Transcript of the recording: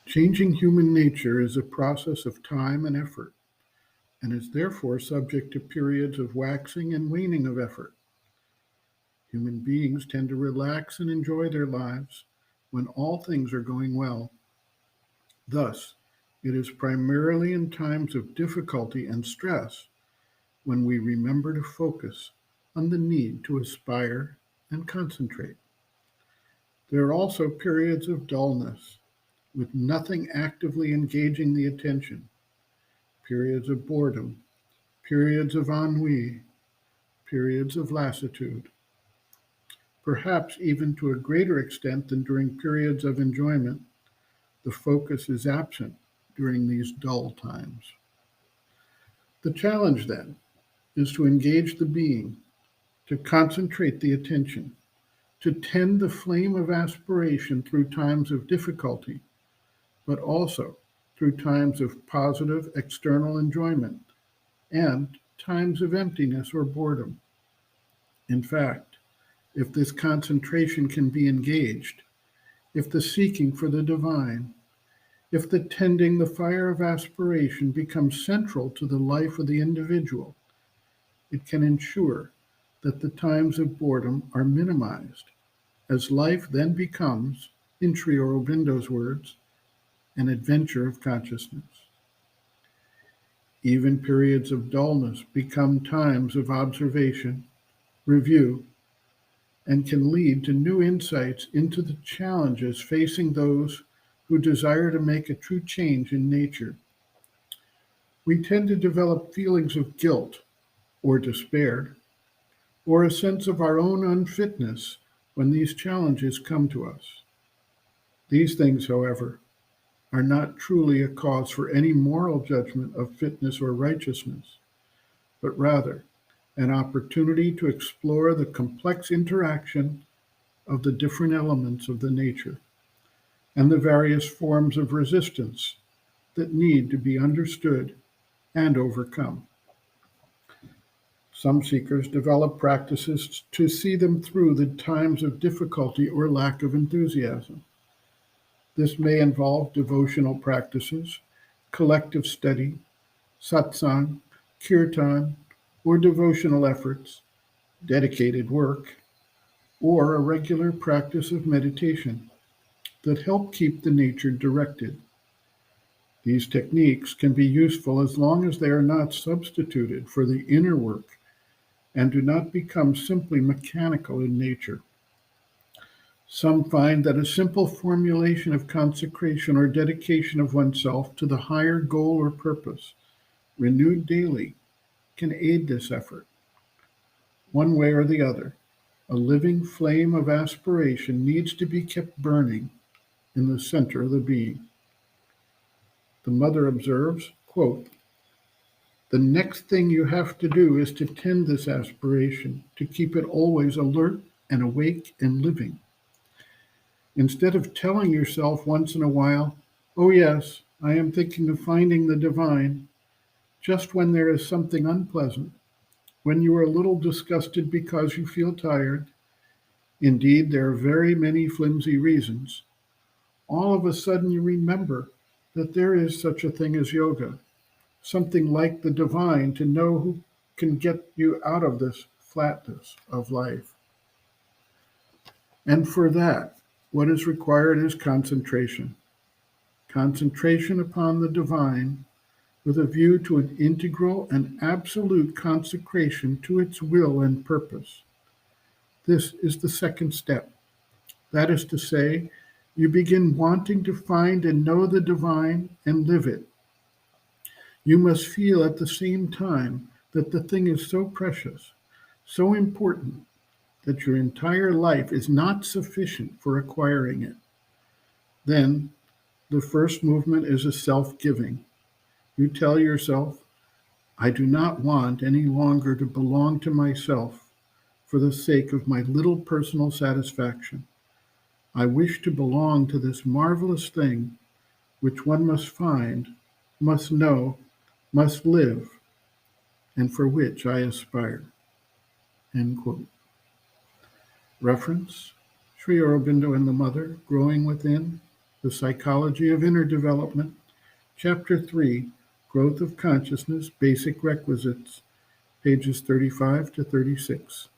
Changing human nature is a process of time and effort, and is therefore subject to periods of waxing and waning of effort. Human beings tend to relax and enjoy their lives when all things are going well. Thus, it is primarily in times of difficulty and stress when we remember to focus on the need to aspire and concentrate. There are also periods of dullness, with nothing actively engaging the attention, periods of boredom, periods of ennui, periods of lassitude. Perhaps even to a greater extent than during periods of enjoyment, the focus is absent during these dull times. The challenge, then, is to engage the being, to concentrate the attention, to tend the flame of aspiration through times of difficulty, but also through times of positive external enjoyment and times of emptiness or boredom. In fact, if this concentration can be engaged, if the seeking for the divine, if the tending the fire of aspiration becomes central to the life of the individual, it can ensure that the times of boredom are minimized, as life then becomes, in Sri Aurobindo's words, an adventure of consciousness. Even periods of dullness become times of observation, review, and can lead to new insights into the challenges facing those who desire to make a true change in nature. We tend to develop feelings of guilt or despair, or a sense of our own unfitness when these challenges come to us. These things, however, are not truly a cause for any moral judgment of fitness or righteousness, but rather an opportunity to explore the complex interaction of the different elements of the nature and the various forms of resistance that need to be understood and overcome. Some seekers develop practices to see them through the times of difficulty or lack of enthusiasm. This may involve devotional practices, collective study, satsang, kirtan, or devotional efforts, dedicated work, or a regular practice of meditation that help keep the nature directed. These techniques can be useful as long as they are not substituted for the inner work and do not become simply mechanical in nature. Some find that a simple formulation of consecration or dedication of oneself to the higher goal or purpose, renewed daily, can aid this effort. One way or the other, a living flame of aspiration needs to be kept burning in the center of the being. The mother observes, quote, "The next thing you have to do is to tend this aspiration, to keep it always alert and awake and living. Instead of telling yourself once in a while, 'Oh yes, I am thinking of finding the divine,' just when there is something unpleasant, when you are a little disgusted because you feel tired, indeed there are very many flimsy reasons, all of a sudden you remember that there is such a thing as yoga, something like the divine to know who can get you out of this flatness of life. And for that, what is required is concentration. Concentration upon the divine with a view to an integral and absolute consecration to its will and purpose. This is the second step. That is to say, you begin wanting to find and know the divine and live it. You must feel at the same time that the thing is so precious, so important, that your entire life is not sufficient for acquiring it. Then, the first movement is a self-giving. You tell yourself, I do not want any longer to belong to myself for the sake of my little personal satisfaction. I wish to belong to this marvelous thing which one must find, must know, must live, and for which I aspire." End quote. Reference, Sri Aurobindo and the Mother, Growing Within, The Psychology of Inner Development, Chapter 3, Growth of Consciousness, Basic Requisites, pages 35 to 36.